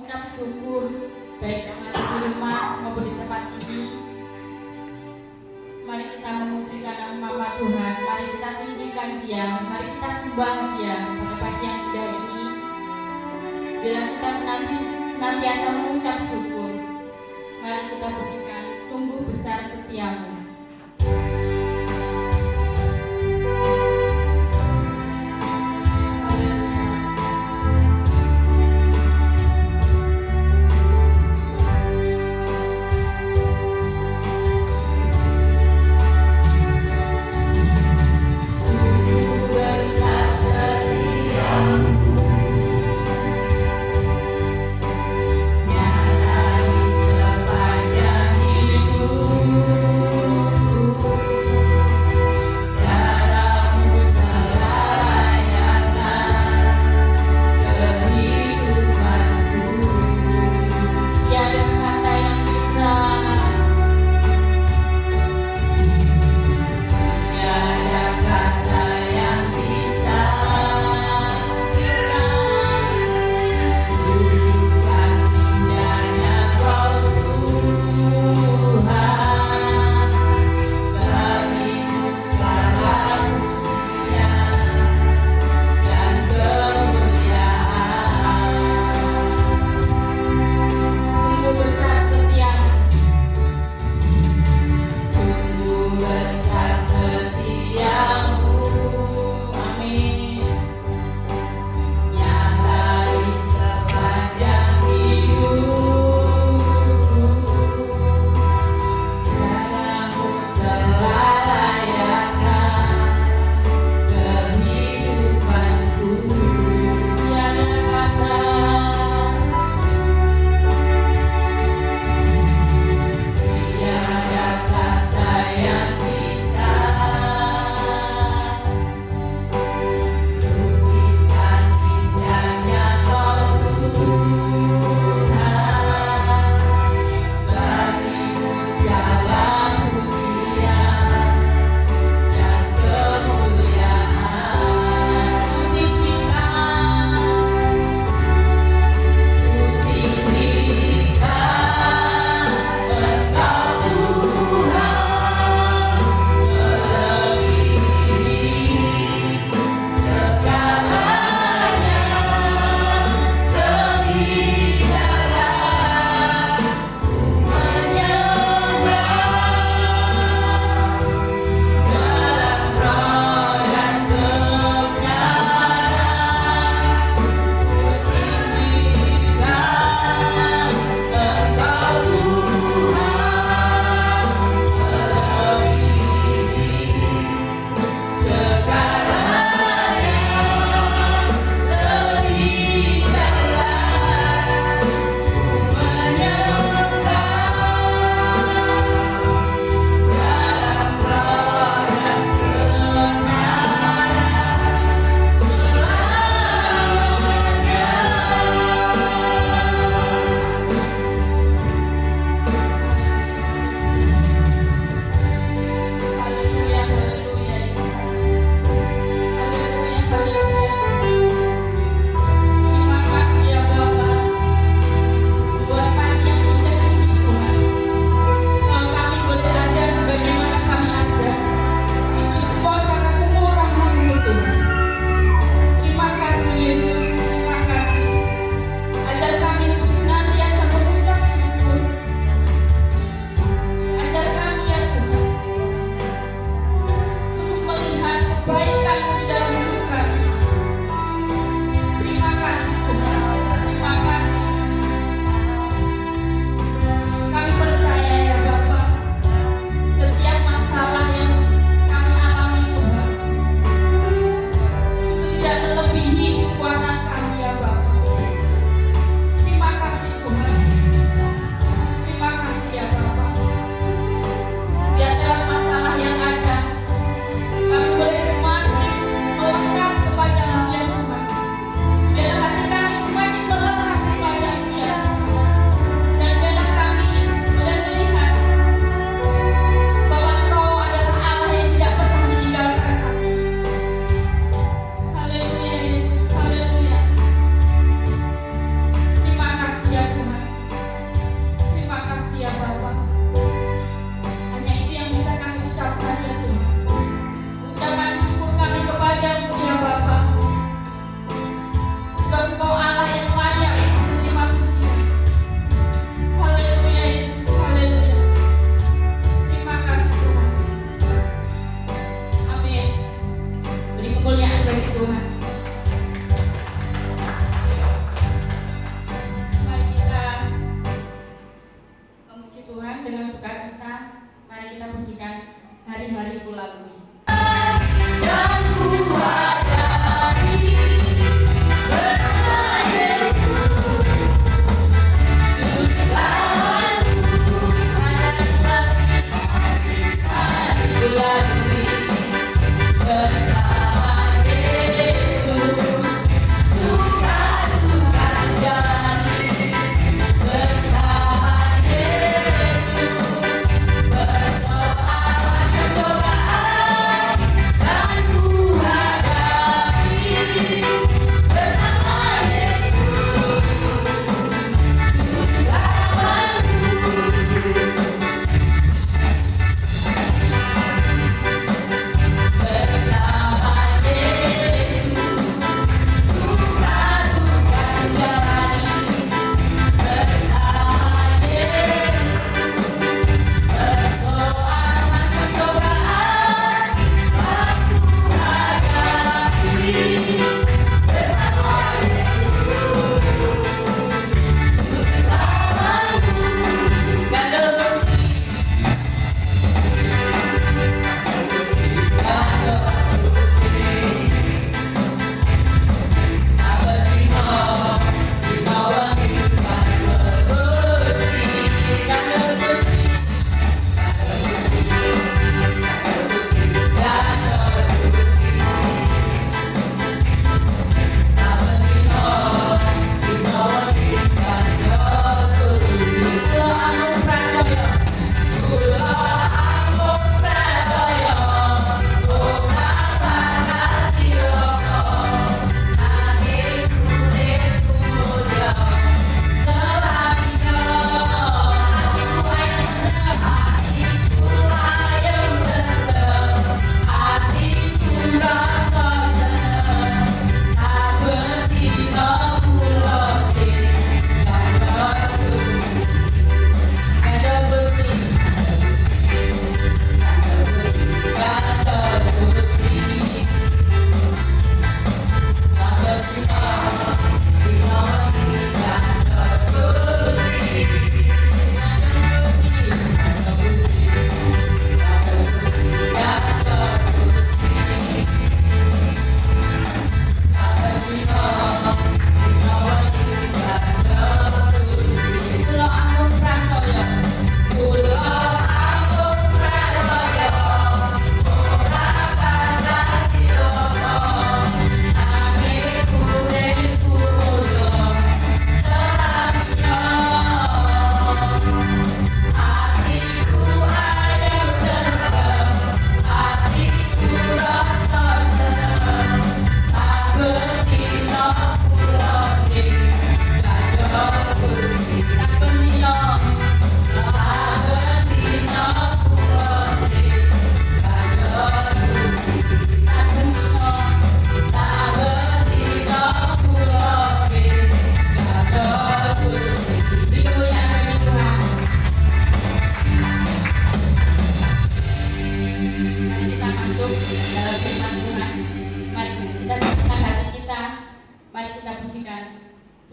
mengucap syukur baik yang ada di rumah maupun di tempat ini. Mari kita memujikan nama Tuhan, mari kita tinggikan Dia, mari kita sembah Dia pada pagi yang indah ini. Bila kita senantiasa mengucap syukur, mari kita pujikan, sungguh besar setiamu. Nyata di sepanjang hidup. lalui.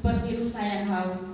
Seperti rusa yang haus.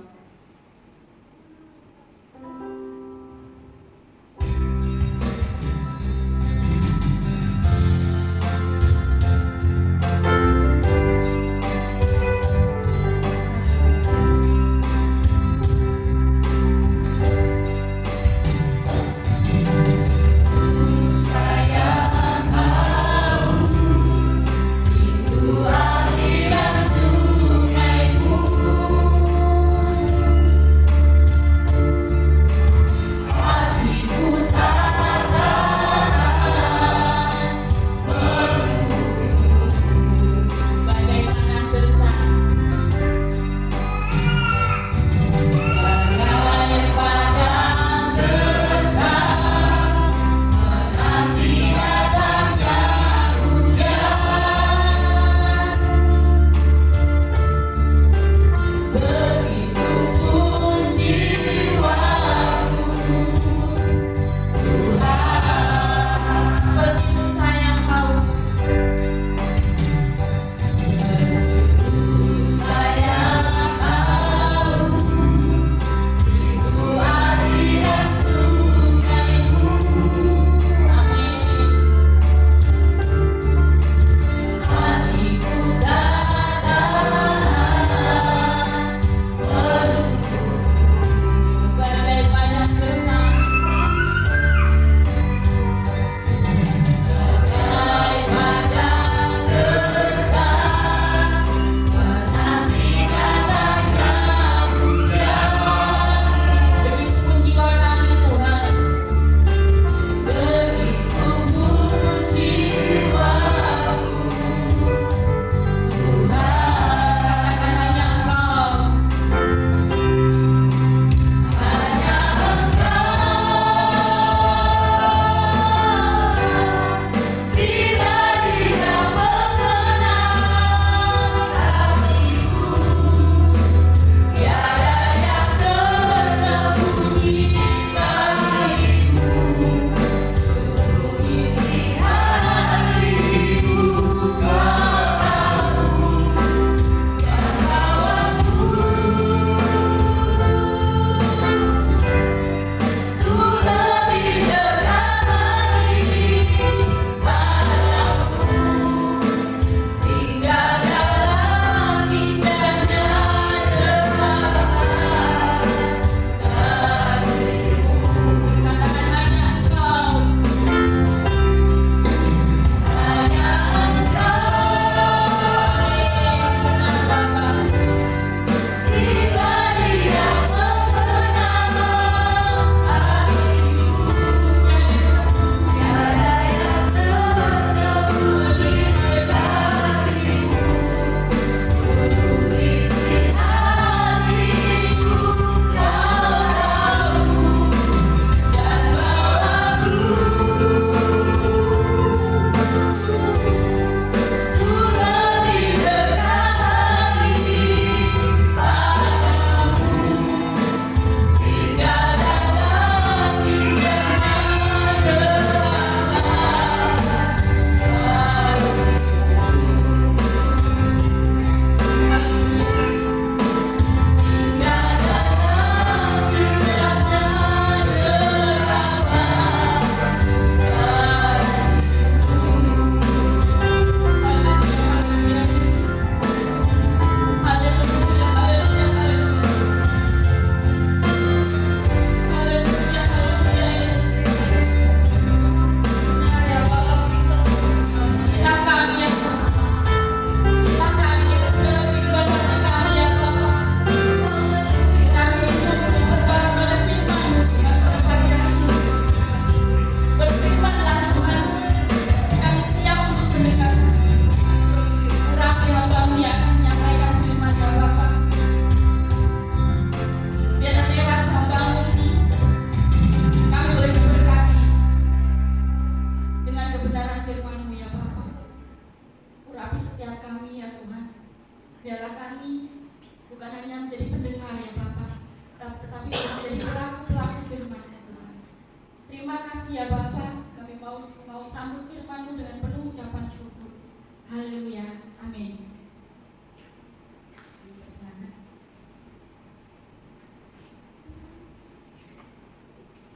kebenaran firman-Mu ya Bapa. Urapi setiap kami ya Tuhan. Biarlah kami bukan hanya menjadi pendengar ya Bapa, tetapi menjadi pelaku-pelaku firman ya Tuhan. Terima kasih ya Bapa. Kami mau sambut firman-Mu dengan penuh ucapan syukur. Haleluya. Amin.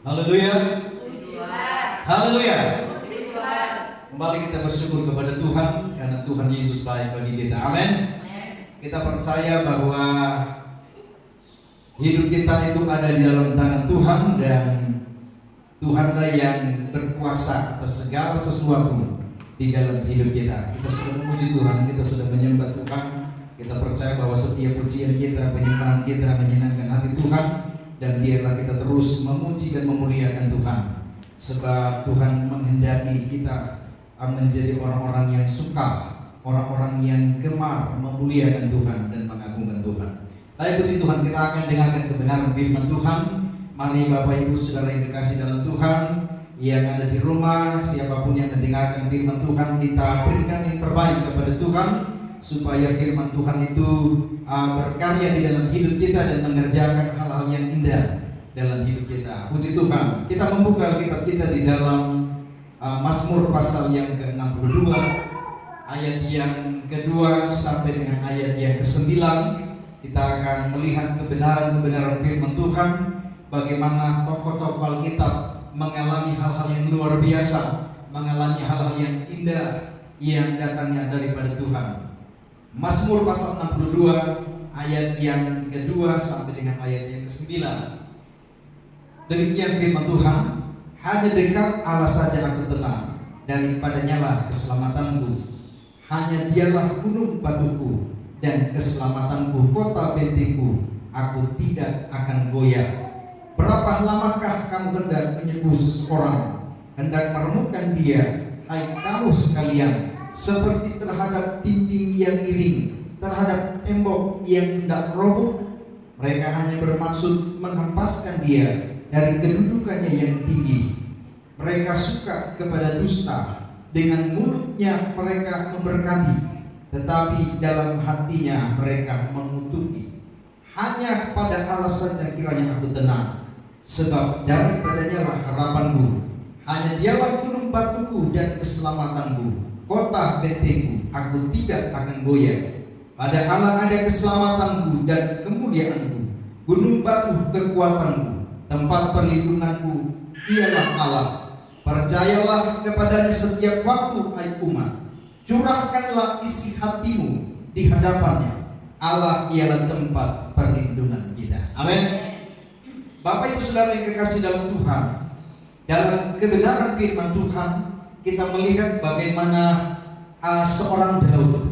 Haleluya. Haleluya. Kembali kita bersyukur kepada Tuhan karena Tuhan Yesus baik bagi kita. Amin. Kita percaya bahwa hidup kita itu ada di dalam tangan Tuhan dan Tuhanlah yang berkuasa atas segala sesuatu di dalam hidup kita. Kita sudah memuji Tuhan, kita sudah menyembah Tuhan. Kita percaya bahwa setiap pujian kita, penyembahan kita menyenangkan hati Tuhan. Dan biarlah kita terus memuji dan memuliakan Tuhan. Sebab Tuhan menghendaki kita menjadi orang-orang yang suka, orang-orang yang gemar memuliakan Tuhan dan mengagungkan Tuhan. Baik, puji Tuhan, kita akan dengarkan kebenaran firman Tuhan. Mari Bapak Ibu Saudara yang dikasih dalam Tuhan, yang ada di rumah, siapapun yang mendengarkan firman Tuhan, kita berikan yang terbaik kepada Tuhan, supaya firman Tuhan itu berkarya di dalam hidup kita dan mengerjakan hal-hal yang indah dalam hidup kita. Puji Tuhan. Kita membuka kitab kita di dalam Mazmur pasal yang ke-62, ayat yang kedua sampai dengan ayat yang ke-9. Kita akan melihat kebenaran-kebenaran firman Tuhan, bagaimana tokoh-tokoh Alkitab mengalami hal-hal yang luar biasa, mengalami hal-hal yang indah yang datangnya daripada Tuhan. Mazmur pasal 62 ayat yang kedua sampai dengan ayat yang ke-9. Demikian firman Tuhan, hanya dekat Allah saja aku tenang, daripadanya lah keselamatanku. Hanya dialah gunung batuku dan keselamatanku, kota bentengku, aku tidak akan goyah. Berapa lamakah kamu hendak menyebut seseorang, hendak meremukkan dia, hai kamu sekalian, seperti terhadap dinding yang miring, terhadap tembok yang hendak roboh. Mereka hanya bermaksud menghempaskan dia dari kedudukannya yang tinggi. Mereka suka kepada dusta, dengan mulutnya mereka memberkati, tetapi dalam hatinya mereka mengutuki. Hanya pada Allah saja kiranya aku tenang, sebab daripadanya lah harapanku. Hanya dialah gunung batuku dan keselamatanku, kota bentengku, aku tidak akan goyah. Pada Allah ada keselamatanku dan kemuliaanku, gunung batu kekuatanku, tempat perlindunganku, ialah Allah. Percayalah kepadanya setiap waktu, hai umat. Curahkanlah isi hatimu di hadapannya. Allah ialah tempat perlindungan kita. Amin. Bapak Ibu Saudara yang kekasih dalam Tuhan, dalam kebenaran firman Tuhan, kita melihat bagaimana seorang Daud,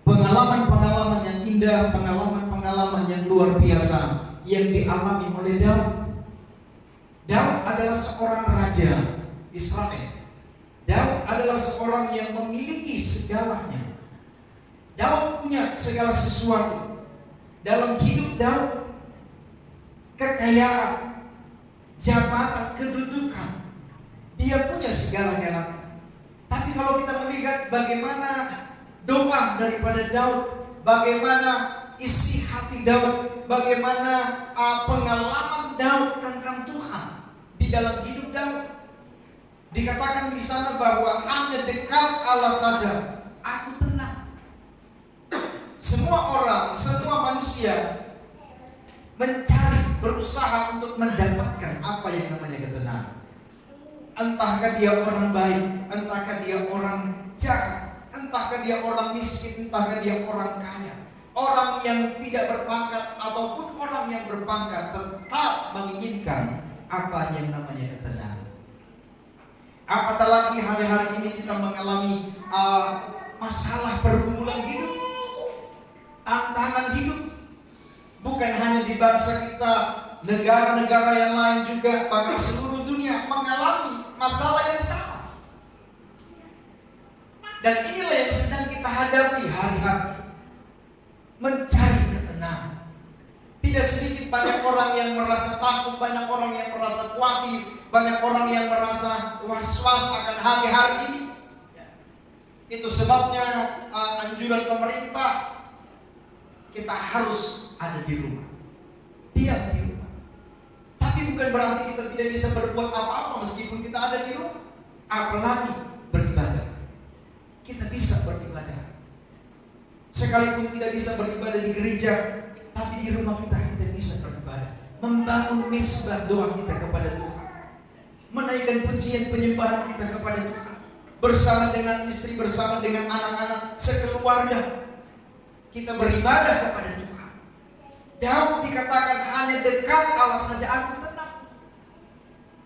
pengalaman-pengalaman yang indah, pengalaman-pengalaman yang luar biasa yang dialami oleh Daud. Daud adalah seorang raja Israel. Daud adalah seorang yang memiliki segalanya. Daud punya segala sesuatu dalam hidup Daud, kekayaan, jabatan, kedudukan. Dia punya segala-galanya. Tapi kalau kita melihat bagaimana doa daripada Daud, bagaimana isi hati Daud, bagaimana pengalaman Daud tentang Tuhan di dalam hidup Daud, dikatakan di sana bahwa hanya dekat Allah saja aku tenang. Semua orang, semua manusia mencari, berusaha untuk mendapatkan apa yang namanya ketenangan. Entahkah dia orang baik, entahkah dia orang jahat, entahkah dia orang miskin, entahkah dia orang kaya, orang yang tidak berpangkat ataupun orang yang berpangkat, tetap menginginkan apa yang namanya ketenangan. Apatah lagi hari-hari ini kita mengalami masalah pergumulan hidup, tantangan hidup. Bukan hanya di bangsa kita, negara-negara yang lain juga, bahkan seluruh dunia mengalami masalah yang sama. Dan inilah yang sedang kita hadapi hari-hari, mencari ketenangan. Tidak sedikit banyak orang yang merasa takut, banyak orang yang merasa khawatir, banyak orang yang merasa was-was akan hari-hari ini. Itu sebabnya anjuran pemerintah, kita harus ada di rumah, diam di rumah. Tapi bukan berarti kita tidak bisa berbuat apa-apa meskipun kita ada di rumah. Apalagi beribadah. Kita bisa beribadah. Sekalipun tidak bisa beribadah di gereja, tapi di rumah kita bisa beribadah. Membangun misbah doa kita kepada Tuhan, menaikkan pujian penyembahan kita kepada Tuhan, bersama dengan istri, bersama dengan anak-anak, sekeluarga kita beribadah kepada Tuhan. Daud dikatakan hanya dekat Allah saja aku tenang.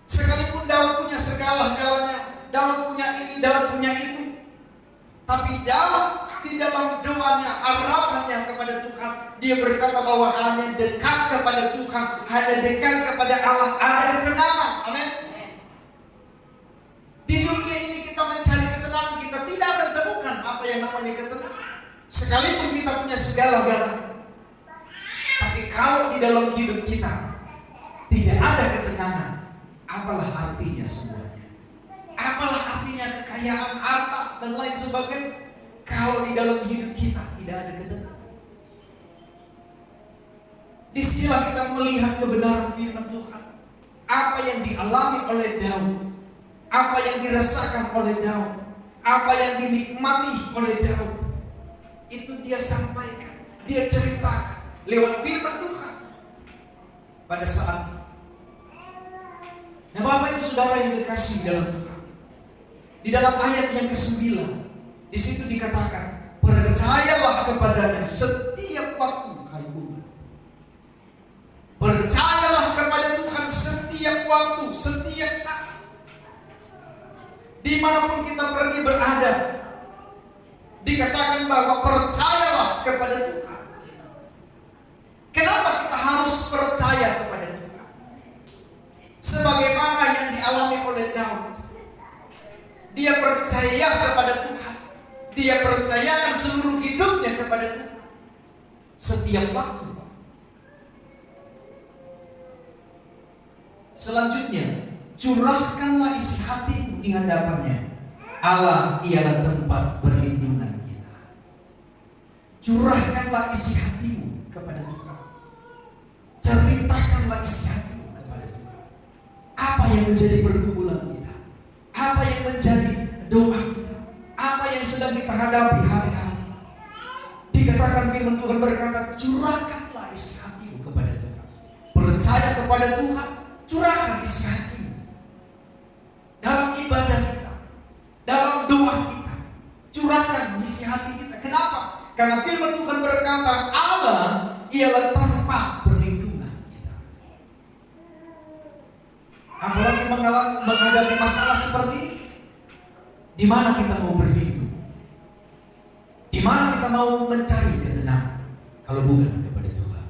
Sekalipun Daud punya segala-galanya, Daud punya ini, Daud punya itu, tapi Daud di dalam doanya, harapannya kepada Tuhan, dia berkata bahwa hanya dekat kepada Tuhan, hanya dekat kepada Allah ada ketenangan. Amin. Di dunia ini kita mencari ketenangan, kita tidak akan temukan apa yang namanya ketenangan. Sekalipun kita punya segala-galanya, tapi kalau di dalam hidup kita tidak ada ketenangan, apalah artinya semuanya? Apalah artinya kekayaan, harta dan lain sebagainya kalau di dalam hidup kita tidak ada ketenangan? Disinilah kita melihat kebenaran firman Tuhan. Apa yang dialami oleh Daud, apa yang dirasakan oleh Daud, apa yang dinikmati oleh Daud, itu dia sampaikan, dia ceritakan lewat firman Tuhan pada saat itu. Nah, Bapak Ibu Saudara yang dikasihi dalam Tuhan, di dalam ayat yang ke-9, di situ dikatakan, percayalah kepadanya setiap waktu, hai umat. Percayalah kepada Tuhan setiap waktu, setiap saat. Dimanapun kita pergi berada, dikatakan bahwa percayalah kepada Tuhan. Kenapa kita harus percaya kepada Tuhan? Sebagaimana yang dialami oleh Daud, dia percaya kepada Tuhan, dia percayakan seluruh hidupnya kepada Tuhan setiap waktu. Selanjutnya, curahkanlah isi hatimu di hadapannya. Allah ialah tempat perlindungan kita. Curahkanlah isi hatimu kepada Tuhan. Ceritakanlah isi hatimu kepada Tuhan. Apa yang menjadi pergumulan kita? Apa yang menjadi doa kita? Apa yang sedang kita hadapi hari-hari? Dikatakan firman Tuhan berkata, curahkanlah isi hatimu kepada Tuhan. Percaya kepada Tuhan, curahkan isi hatimu dalam ibadah kita, dalam doa kita. Curahkan isi hati kita. Kenapa? Karena firman Tuhan berkata, Allah ialah tempat perlindungan kita. Apalagi menghadapi masalah seperti ini, di mana kita mau berlindung? Di mana kita mau mencari ketenangan? Kalau bukan kepada Tuhan.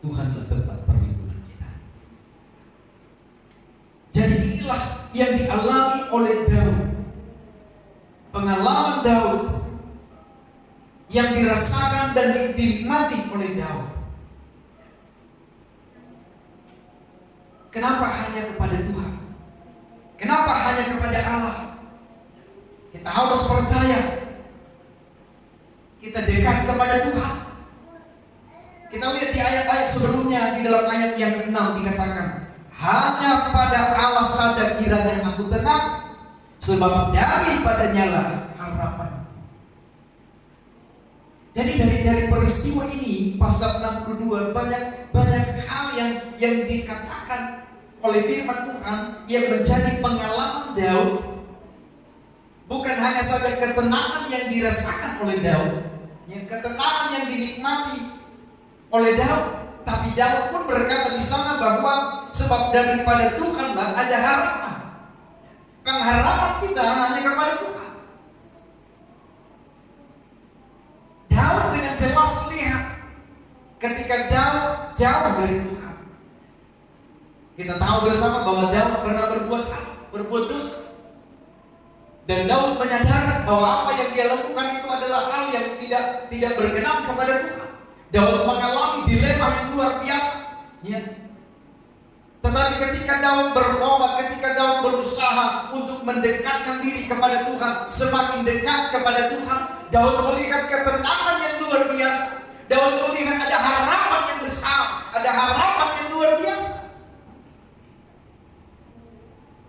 Tuhanlah tempat perlindungan kita. Jadi inilah yang dialami oleh Daud. Pengalaman Daud yang dirasakan dan dinikmati oleh Daud. Kenapa hanya kepada Tuhan? Kenapa hanya kepada Allah? Kita harus percaya. Kita dekat kepada Tuhan. Kita lihat di ayat-ayat sebelumnya, di dalam ayat yang ke-6 dikatakan, hanya pada Allah saja kiranya aku tenang, sebab daripadanya lah harapan. Jadi dari peristiwa ini, pasal 62, banyak hal yang dikatakan oleh firman Tuhan yang menjadi pengalaman Daud. Bukan hanya saja ketenangan yang dirasakan oleh Daud, yang ketenangan yang dinikmati oleh Daud, tapi Daud pun berkata di sana bahwa sebab daripada Tuhanlah ada harapan. Pengharapan kita hanya kepada Tuhan. Daud dengan jelas melihat ketika Daud jauh dari Tuhan. Kita tahu bersama bahwa Daud pernah berbuat salah, berbuat dosa. Dan Daud menyadari bahwa apa yang dia lakukan itu adalah hal yang tidak berkenan kepada Tuhan. Daud mengalami dilema yang luar biasa. Ya. Tetapi ketika Daud bertobat, ketika Daud berusaha untuk mendekatkan diri kepada Tuhan, semakin dekat kepada Tuhan, Daud melihat ketenangan yang luar biasa. Daud melihat ada harapan yang besar, ada harapan yang luar biasa.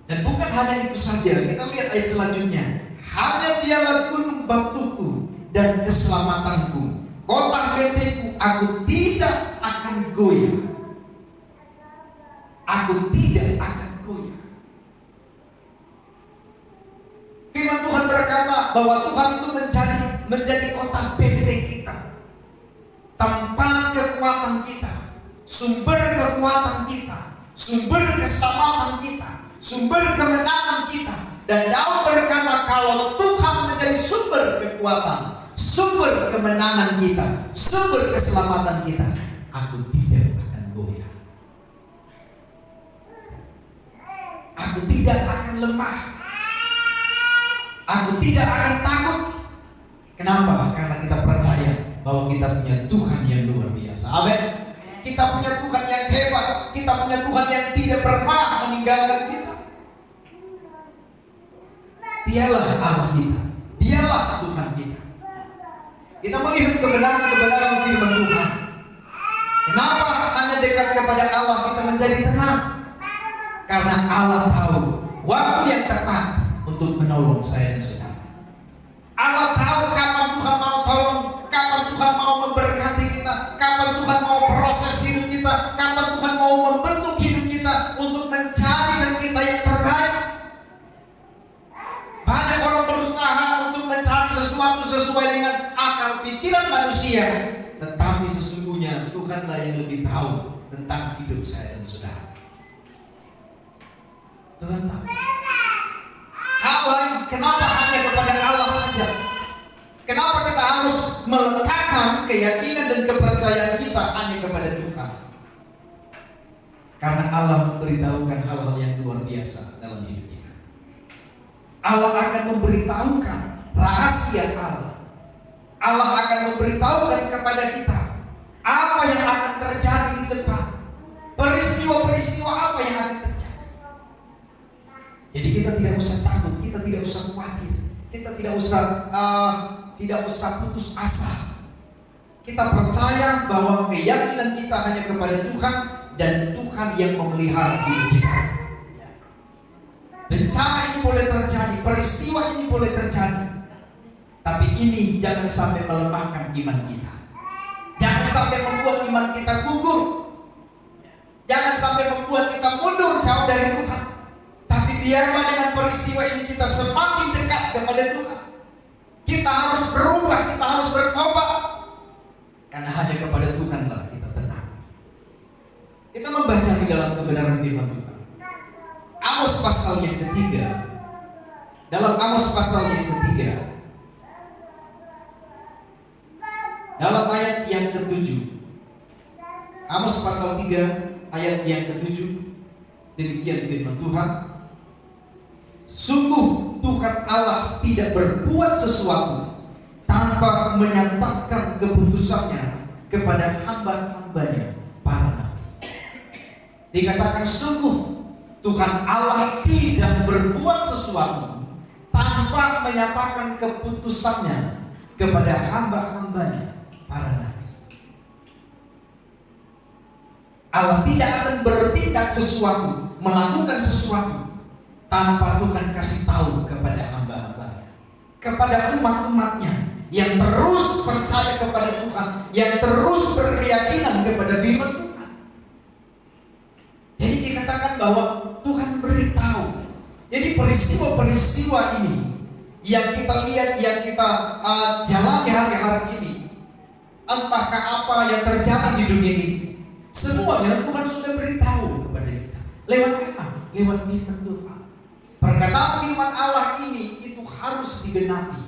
Dan bukan hanya itu saja, kita lihat ayat selanjutnya. Hanya dialah gunung batuku dan keselamatanku, kota bentengku, aku tidak akan goyah. Aku tidak akan goyah. Firman Tuhan berkata bahwa Tuhan itu menjadi kota benteng kita, tempat kekuatan kita, sumber kekuatan kita, sumber keselamatan kita, sumber kemenangan kita. Dan Daud berkata, kalau Tuhan menjadi sumber kekuatan, sumber kemenangan kita, sumber keselamatan kita, aku tidak akan goyah. Aku tidak akan lemah. Aku tidak akan takut. Kenapa? Karena kita percaya bahwa kita punya Tuhan yang luar biasa. Amin. Kita punya Tuhan yang hebat. Kita punya Tuhan yang tidak pernah meninggalkan kita. Dialah Allah kita. Dialah Tuhan kita. Kita melihat kebenaran-kebenaran firman Tuhan. Kenapa hanya dekat kepada Allah kita menjadi tenang? Karena Allah tahu waktu yang tepat untuk menolong saya dan saudara. Allah tahu kapan Tuhan mau tolong, kapan Tuhan mau memberkati kita, kapan Tuhan mau proses hidup kita, kapan Tuhan mau membentuk hidup kita untuk mencarikan kita yang terbaik. Banyak orang berusaha untuk mencari sesuatu sesuai dengan akal pikiran manusia, tetapi sesungguhnya Tuhanlah yang lebih tahu tentang hidup saya dan saudara. Tuhan tahu. Hal lain, kenapa hanya kepada Allah saja? Kenapa kita harus meletakkan keyakinan dan kepercayaan kita hanya kepada Tuhan? Karena Allah memberitahukan hal-hal yang luar biasa dalam hidup kita. Allah akan memberitahukan rahasia Allah. Allah akan memberitahukan kepada kita apa yang akan terjadi di depan. Peristiwa-peristiwa apa yang akan terjadi. Jadi kita tidak usah takut, kita tidak usah khawatir, kita tidak usah putus asa. Kita percaya bahwa keyakinan kita hanya kepada Tuhan dan Tuhan yang memelihara hidup kita. Bencana ini boleh terjadi, peristiwa ini boleh terjadi, tapi ini jangan sampai melemahkan iman kita. Jangan sampai membuat iman kita gugur. Jangan sampai membuat kita mundur jauh dari Tuhan. Tapi biarlah dengan peristiwa ini kita semakin dekat kepada Tuhan. Kita harus berubah, kita harus bertobat. Karena hanya kepada Tuhanlah kita tenang. Kita membaca di dalam kebenaran firman Tuhan. Amos pasal yang ketiga. Dalam Amos pasal yang ketiga, dalam ayat yang ke-7. Amos pasal 3 ayat yang ke-7. Demikian firman Tuhan. Sungguh Tuhan Allah tidak berbuat sesuatu tanpa menyatakan keputusannya kepada hamba-hambanya para nabi. Dikatakan sungguh Tuhan Allah tidak berbuat sesuatu tanpa menyatakan keputusannya kepada hamba-hambanya para nabi. Allah tidak akan bertindak sesuatu, melakukan sesuatu tanpa Tuhan kasih tahu kepada hamba-hambanya, kepada umat-umatnya yang terus percaya kepada Tuhan, yang terus berkeyakinan kepada firman Tuhan. Jadi dikatakan bahwa Tuhan beritahu. Jadi peristiwa-peristiwa ini yang kita lihat, yang kita jalani hari-hari ini, entahkah apa yang terjadi di dunia ini, semuanya Tuhan sudah beritahu kepada kita. Lewat apa? Lewat firman Tuhan. Perkataan firman Allah ini itu harus digenapi.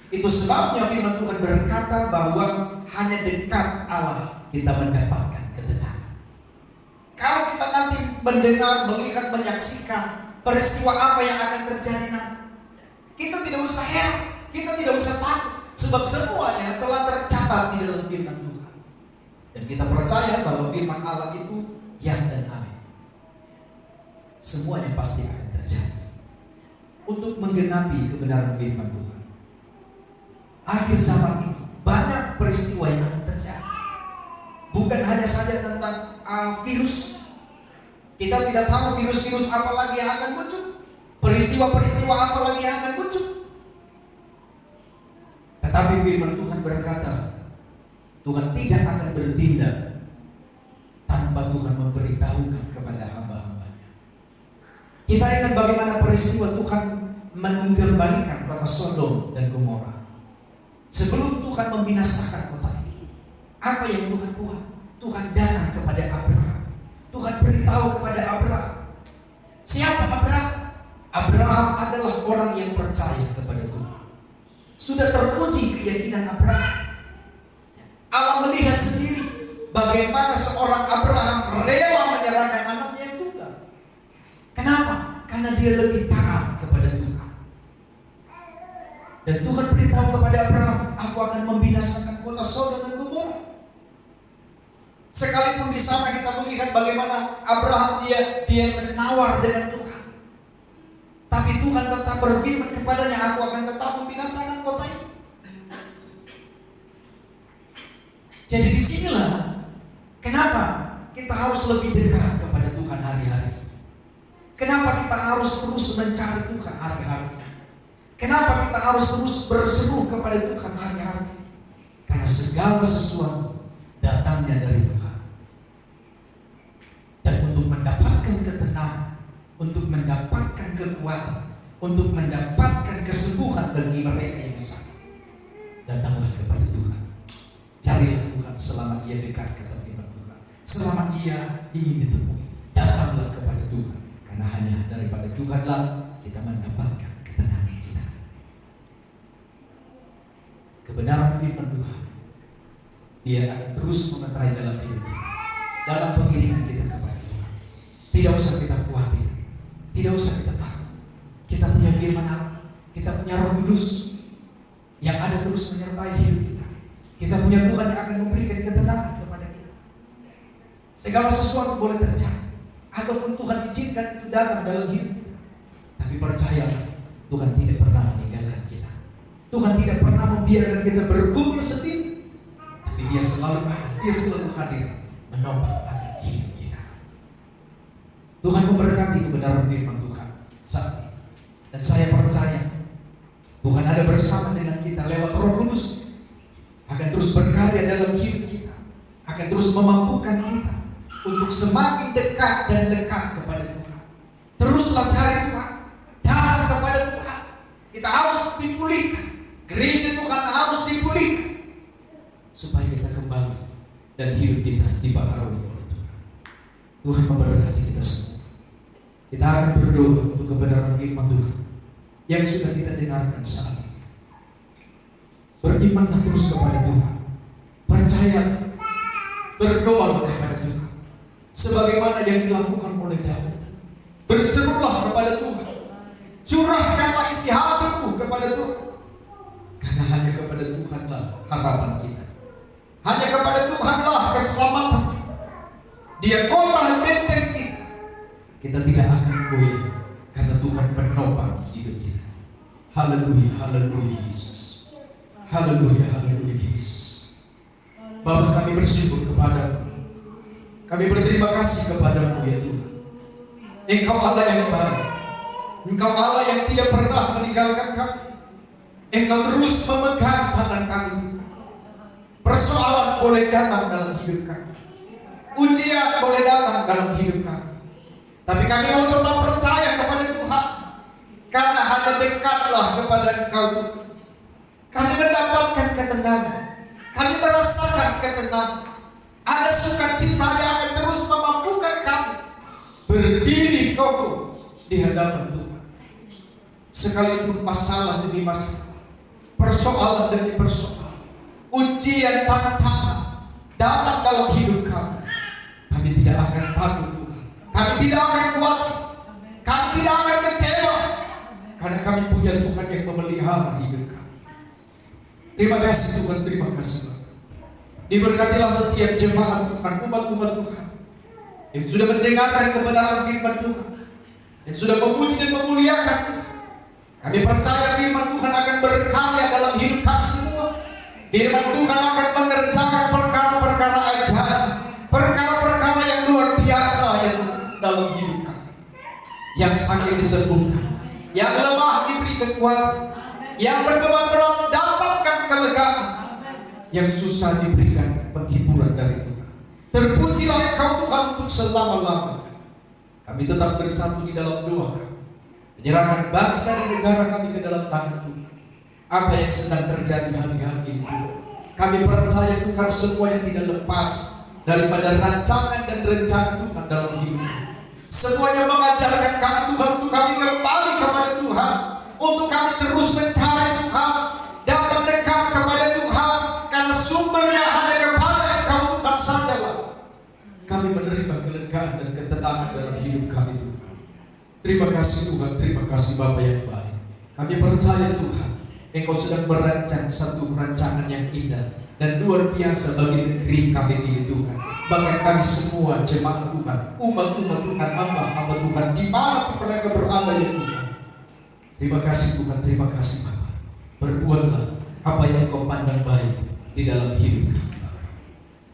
Itu sebabnya firman Tuhan berkata bahwa hanya dekat Allah kita mendapatkan ketenangan. Kalau kita nanti mendengar, melihat, menyaksikan peristiwa apa yang akan terjadi nanti, kita tidak usah heran, kita tidak usah takut, sebab semuanya telah tercatat di dalam firman Tuhan. Dan kita percaya bahwa firman Allah itu ya dan amin. Semuanya pasti akan terjadi untuk menggenapi kebenaran firman Tuhan. Akhir zaman ini banyak peristiwa yang akan terjadi. Bukan hanya saja tentang virus. Kita tidak tahu virus-virus apa lagi yang akan muncul, peristiwa-peristiwa apa lagi yang akan muncul. Tetapi firman Tuhan berkata, Tuhan tidak akan bertindak tanpa Tuhan memberitahukan kepada hamba-hambanya. Kita ingat bagaimana peristiwa Tuhan mengembalikan kota Sodom dan Gomora. Sebelum Tuhan membinasakan kota ini, apa yang Tuhan buat? Tuhan datang kepada Abraham. Tuhan beritahu kepada Abraham. Siapa Abraham? Abraham adalah orang yang percaya kepada Tuhan. Sudah teruji keyakinan Abraham. Allah melihat sendiri bagaimana seorang Abraham rela menyerahkan anaknya yang tunggal. Kenapa? Karena dia lebih taat kepada Tuhan. Dan Tuhan beritahu kepada Abraham, aku akan membinasakan kota Sodom dan Gomora. Sekalipun di sana kita melihat bagaimana Abraham dia menawar dengan Tuhan, tapi Tuhan tetap berfirman kepadanya, aku akan tetap membinasakan kota itu. Jadi disinilah kenapa kita harus lebih dekat kepada Tuhan hari-hari. Kenapa kita harus terus mencari Tuhan hari-hari. Kenapa kita harus terus berseru kepada Tuhan hari-hari. Karena segala sesuatu datangnya dari Tuhan. Dan untuk mendapatkan ketenangan, untuk mendapatkan kekuatan, untuk mendapatkan kesembuhan bagi mereka yang sakit, datanglah kepada Tuhan. Carilah Tuhan selama ia dekat, kata firman Tuhan. Selama ia ingin ditemui, datanglah kepada Tuhan. Karena hanya daripada Tuhanlah kita mendapatkan ketenangan kita. Kebenaran firman Tuhan, dia akan terus memeterai dalam hidup kita, dalam pengiringan kita kepada Tuhan. Tidak usah kita khawatir, tidak usah kita takut. Kita punya firman Allah, kita punya Roh Kudus yang ada terus menyertai hidup kita. Kita punya Tuhan yang akan memberikan ketenangan kepada kita. Segala sesuatu boleh terjadi, ataupun Tuhan izinkan itu datang dalam hidup kita. Tapi percayalah, Tuhan tidak pernah meninggalkan kita. Tuhan tidak pernah membiarkan kita bergumul sendiri. Tapi Dia selalu ada, Dia selalu hadir menopang akan hidup kita. Tuhan memberkati kebenaran firman Tuhan saat ini. Dan saya percaya Tuhan ada bersama dengan kita lewat Roh Kudus. Akan terus berkarya dalam hidup kita, akan terus memampukan kita untuk semakin dekat dan dekat kepada Tuhan. Teruslah cari Tuhan, datang kepada Tuhan. Kita harus dipulihkan, gereja Tuhan harus dipulihkan, supaya kita kembali dan hidup kita dibaharui oleh Tuhan. Tuhan memberkati kita semua. Kita akan berdoa untuk kebenaran firman Tuhan yang sudah kita dengarkan saat ini. Berimanlah terus kepada Tuhan, percaya, berdoa kepada Tuhan sebagaimana yang dilakukan oleh Daud. Berserulah kepada Tuhan, curahkanlah isi hatimu kepada Tuhan, karena hanya kepada Tuhanlah harapan kita, hanya kepada Tuhanlah keselamatan kita. Dia kota dan benteng kita. Kita tidak akan goyah karena Tuhan menopang hidup kita. Haleluya, haleluya Yesus. Haleluya, haleluya Yesus. Bapa, kami bersyukur kepada-Mu. Kami berterima kasih kepada-Mu ya Tuhan. Engkau Allah yang baik. Engkau Allah yang tidak pernah meninggalkan kami. Engkau terus memegang tangan kami. Persoalan boleh datang dalam hidup kami, ujian boleh datang dalam hidup kami, tapi kami mau tetap percaya kepada Tuhan. Karena hanya dekatlah kepada Engkau Tuhan, kami mendapatkan ketenangan, kami merasakan ketenangan. Ada sukacita yang akan terus memampukan kami berdiri kokoh di hadapan Tuhan. Sekalipun masalah demi masalah, persoalan demi persoalan, ujian tantangan datang dalam hidup kami, kami tidak akan takut Tuhan. Kami tidak akan khawatir, kami tidak akan kecewa, karena kami punya Tuhan yang memelihara hidup kami. Terima kasih Tuhan, terima kasih. Diberkatilah setiap jemaat Tuhan, umat-umat Tuhan yang sudah mendengarkan kebenaran firman Tuhan, yang sudah memuji dan memuliakan Tuhan. Kami percaya firman Tuhan akan berkarya dalam hidup kami semua. Firman Tuhan akan mengerjakan perkara-perkara ajaib, perkara-perkara yang luar biasa yang dalam hidup kami. Yang sakit disembuhkan, yang lemah diberi kekuatan, yang berbeban berat dapatkan kelegaan, yang susah diberikan penghiburan dari Tuhan. Terpujilah Engkau Tuhan untuk selama-lamanya. Kami tetap bersatu di dalam doa kami, menyerahkan bangsa dan negara kami ke dalam tangan Tuhan. Apa yang sedang terjadi hari-hari ini, kami percaya Tuhan semua yang tidak lepas daripada rancangan dan rencana Tuhan dalam hidup kami. Semuanya mengajarkan kami Tuhan untuk kami kembali kepada Tuhan, untuk kami terus mencari Tuhan, datang dekat kepada Tuhan, karena sumbernya hanya kepada Engkau Tuhan sajalah. Kami menerima kelegaan dan ketenangan dalam hidup kami Tuhan. Terima kasih Tuhan, terima kasih Bapa yang baik. Kami percaya Tuhan, Engkau sedang merancang satu rancangan yang indah dan luar biasa bagi negeri kami ini Tuhan. Bahkan kami semua jemaat Tuhan, umat-umat Tuhan, hamba-hamba Tuhan, di mana mereka berada ya Tuhan. Terima kasih Tuhan, terima kasih Bapa. Berbuatlah apa yang Engkau pandang baik di dalam hidup kami.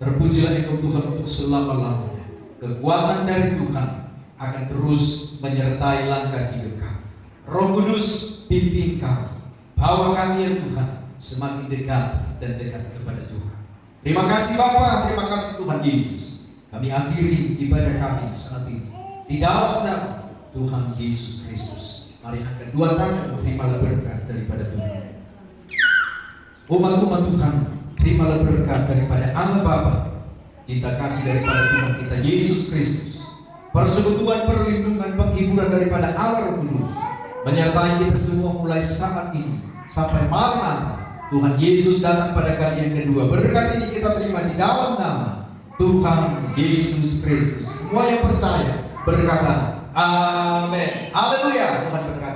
Terpujilah Engkau Tuhan untuk selama-lamanya. Kekuatan dari Tuhan akan terus menyertai langkah hidup kami. Roh Kudus pimpin kami, bawa kami ya Tuhan semakin dekat dan dekat kepada Tuhan. Terima kasih Bapa, terima kasih Tuhan Yesus. Kami akhiri ibadah kami saat ini di dalam nama Tuhan Yesus Kristus. Mari angkat dua tangan, terimalah berkat daripada Tuhan. Umat-umat Tuhan, terimalah berkat daripada Allah Bapa, cinta kasih daripada Tuhan kita Yesus Kristus, persekutuan, perlindungan, penghiburan daripada Allah Roh Kudus menyertai kita semua mulai saat ini sampai malam Tuhan Yesus datang pada kali yang kedua. Berkat ini kita terima di dalam nama Tuhan Yesus Kristus. Semua yang percaya berkata amin. Haleluya. Tuhan berkata